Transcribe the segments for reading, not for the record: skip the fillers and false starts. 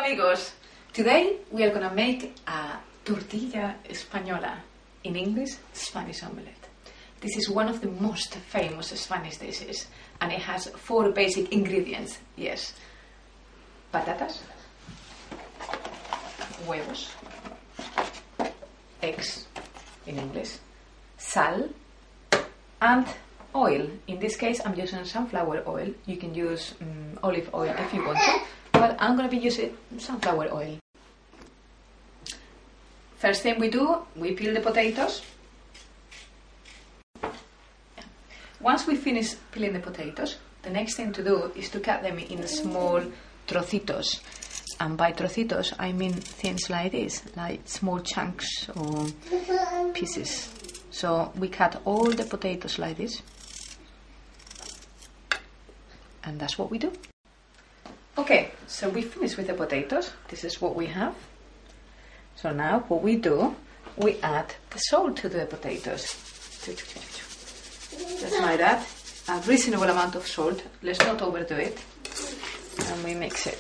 amigos! Today we are gonna make a tortilla española. In English, Spanish omelette. This is one of the most famous Spanish dishes and it has 4 basic ingredients. Yes. Patatas, huevos, eggs in English, sal and oil. In this case I'm using sunflower oil. You can use olive oil if you want to, but I'm going to be using sunflower oil. First thing we do, we peel the potatoes. Once we finish peeling the potatoes, the next thing to do is to cut them in small trocitos. And by trocitos I mean things like this, like small chunks or pieces. So we cut all the potatoes like this. And that's what we do. Okay, so we finished with the potatoes. This is what we have. So now what we do, we add the salt to the potatoes. Just like that. A reasonable amount of salt. Let's not overdo it. And we mix it.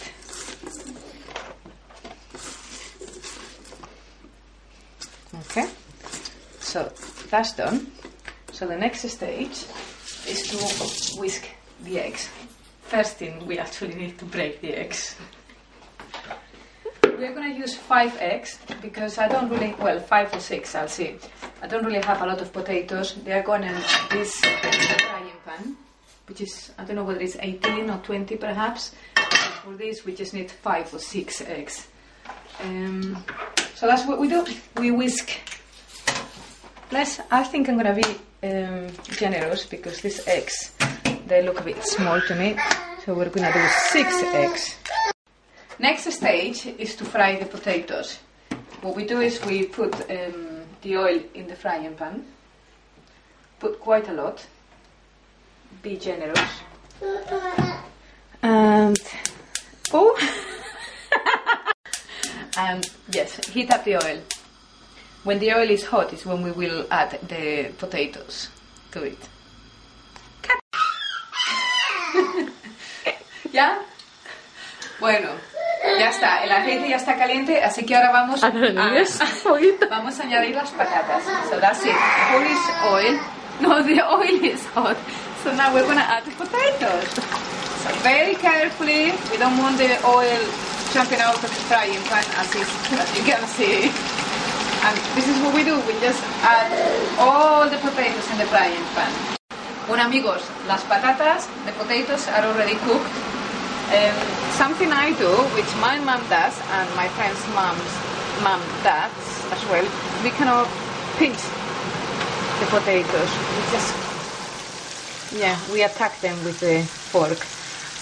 Okay. So that's done. So the next stage is to whisk the eggs. First thing, we actually need to break the eggs. We're going to use 5 eggs because I don't really, well, 5 or 6, I'll see. I don't really have a lot of potatoes. They are going in this frying pan, which is, I don't know whether it's 18 or 20 perhaps. But for this, we just need 5 or 6 eggs. So that's what we do. We whisk. Plus, I think I'm going to be generous because these eggs, they look a bit small to me. So we're going to do 6 eggs. Next stage is to fry the potatoes. What we do is we put the oil in the frying pan. Put quite a lot. Be generous. And and yes, heat up the oil. When the oil is hot is when we will add the potatoes to it. Cut. ¿Ya? Bueno. Ya está, el aceite ya está caliente, así que ahora vamos a añadir las patatas. So that's it. All is oil. No, the oil is hot. So now we're going to add the potatoes. So very carefully. We don't want the oil jumping out of the frying pan as you can see. And this is what we do. We just add all the potatoes in the frying pan. Bueno amigos, las patatas, the potatoes are already cooked. Something I do, which my mom does, and my friend's mom does as well, we cannot pinch the potatoes. We attack them with the fork.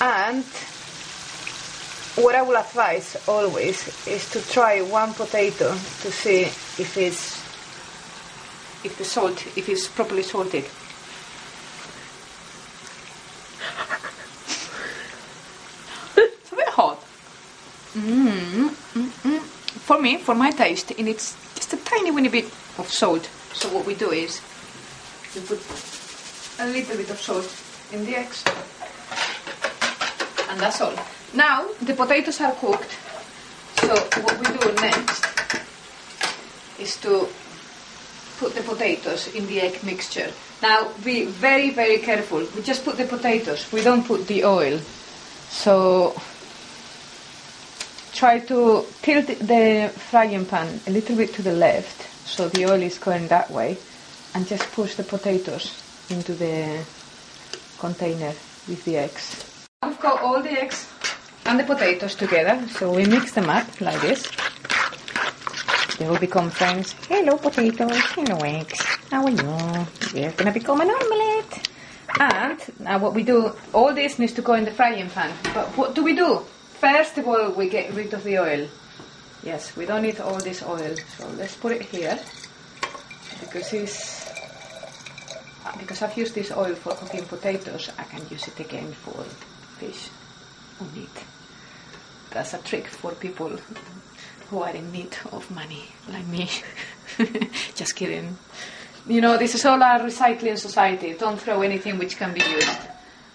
And what I will advise always is to try one potato to see if it's properly salted. Hot. For me, for my taste, it needs just a tiny weeny bit of salt. So what we do is we put a little bit of salt in the eggs, and that's all. Now the potatoes are cooked. So what we do next is to put the potatoes in the egg mixture. Now be very, very careful. We just put the potatoes. We don't put the oil. So try to tilt the frying pan a little bit to the left so the oil is going that way, and just push the potatoes into the container with the eggs. We've got all the eggs and the potatoes together, so we mix them up like this. They will become friends. Hello potatoes, hello eggs, how are you? We're gonna become an omelette. And now what we do, all this needs to go in the frying pan. But what do we do? First of all, we get rid of the oil. Yes, we don't need all this oil, so let's put it here. Because I've used this oil for cooking potatoes, I can use it again for fish or meat. That's a trick for people who are in need of money, like me. Just kidding. You know, this is all a recycling society. Don't throw anything which can be used.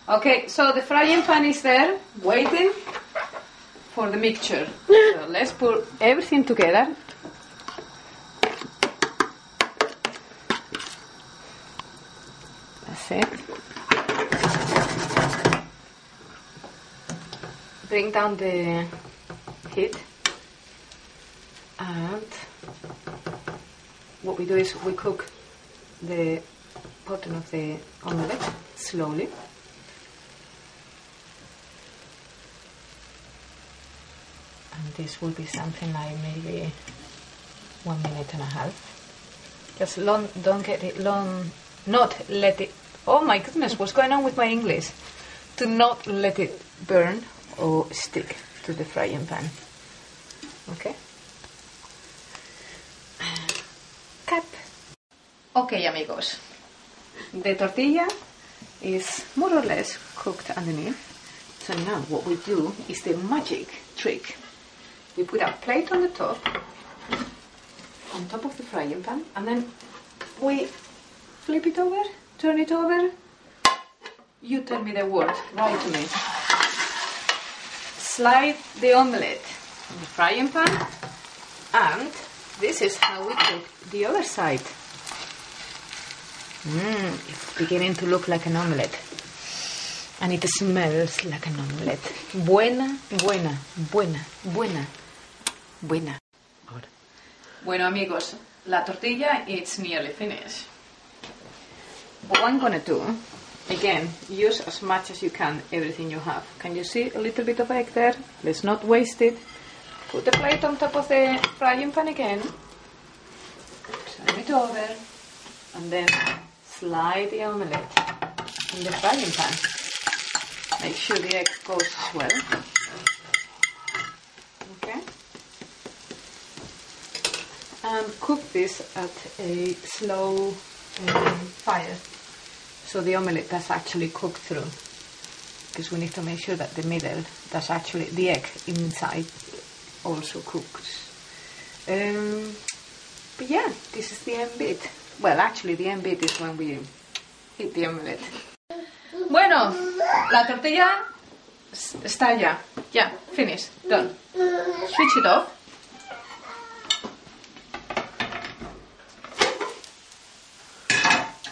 Okay, so the frying pan is there, waiting for the mixture. So let's put everything together. That's it. Bring down the heat, and what we do is we cook the bottom of the omelette slowly. And this will be something like maybe 1.5 minutes. Just don't get it long, not let it, oh my goodness, what's going on with my English? To not let it burn or stick to the frying pan. Okay? Cut. Okay, amigos. The tortilla is more or less cooked underneath. So now what we do is the magic trick. We put a plate on the top, on top of the frying pan, and then we flip it over, turn it over. You tell me the word, write to me. Slide the omelette in the frying pan, and this is how we cook the other side. It's beginning to look like an omelette. And it smells like an omelette. Buena, buena, buena, buena, buena. Bueno, amigos, la tortilla is nearly finished. What I'm gonna do, again, use as much as you can everything you have. Can you see a little bit of egg there? Let's not waste it. Put the plate on top of the frying pan again. Turn it over, and then slide the omelette in the frying pan. Make sure the egg goes as well. Okay. And cook this at a slow fire, so the omelette does actually cook through. Because we need to make sure that the middle does actually, the egg inside also cooks. But yeah, this is the end bit. Well, actually the end bit is when we hit the omelette. Bueno, la tortilla está ya. Ya, finished, done. Switch it off.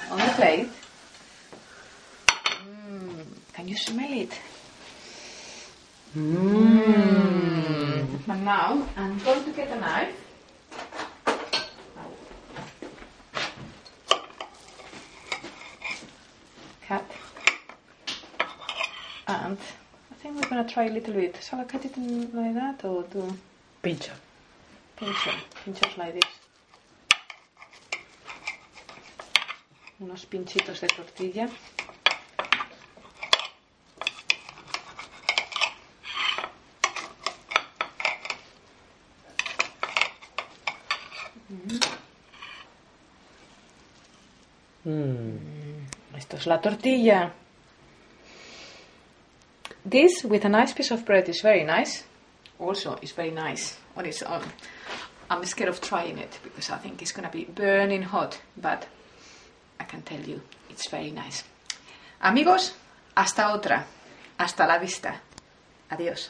On the plate. Can you smell it? And now I'm going to get a knife. Cut. And I think we're going to try a little bit. Shall I cut it like that or do... Pincho. Pinchos like this. Unos pinchitos de tortilla. Esto es la tortilla. This with a nice piece of bread is very nice. Also, it's very nice on its own. I'm scared of trying it because I think it's going to be burning hot, but I can tell you, it's very nice. Amigos, hasta otra. Hasta la vista. Adiós.